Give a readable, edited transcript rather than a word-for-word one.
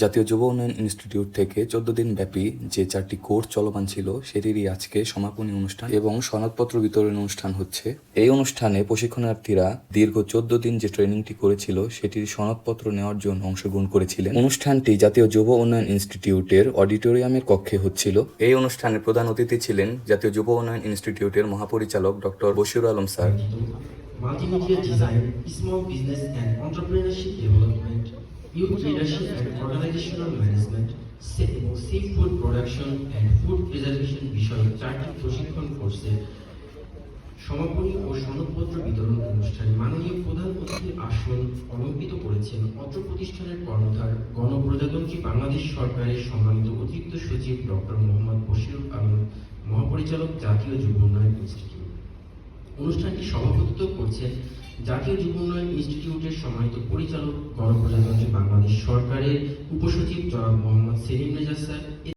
জাতীয় যুব উন্নয়ন ইনস্টিটিউট থেকে 14 দিন ব্যাপী যে 4টি কোর্স চলমান ছিল সেটিরই আজকে সমাপনী অনুষ্ঠান এবং সনদপত্র বিতরণ অনুষ্ঠান হচ্ছে। এই অনুষ্ঠানে প্রশিক্ষণার্থীরা দীর্ঘ 14 দিন যে ট্রেনিংটি করেছিল সেটির সনদপত্র নেওয়ার জন্য অংশগ্রহণ করেছিলেন। অনুষ্ঠানটি জাতীয় যুব উন্নয়ন ইনস্টিটিউটের অডিটোরিয়ামের কক্ষে হচ্ছিল। এই অনুষ্ঠানে প্রধান অতিথি ছিলেন জাতীয় যুব উন্নয়ন ইনস্টিটিউটের মহাপরিচালক doctor Bashirul Alam sir. Multimedia design, small business and entrepreneurship development, youth leadership and organizational management, safe food production and food preservation বিষয়ক 4টি প্রশিক্ষণ কোর্সের সমাপনী ও সনদপত্র বিতরণ অনুষ্ঠানে মাননীয় প্রধান অতিথির আসন অলঙ্কৃত করেছেন অত্র প্রতিষ্ঠানের কর্ণধার গণপ্রজাতন্ত্রী বাংলাদেশ সরকারের সম্মানিত অতিরিক্ত সচিব ডক্টর মোহাম্মদ বশিরুল আলম, মহাপরিচালক, জাতীয় যুব উন্নয়ন ইনস্টিটিউট। অনুষ্ঠানটি সভাপতিত্ব করছেন জাতীয় যুব উন্নয়ন ইনস্টিটিউটের সম্মানিত পরিচালক গণপ্রজাতন্ত্রী বাংলাদেশ সরকারের উপসচিব জনাব মোহাম্মদ সেলিম রেজা স্যার।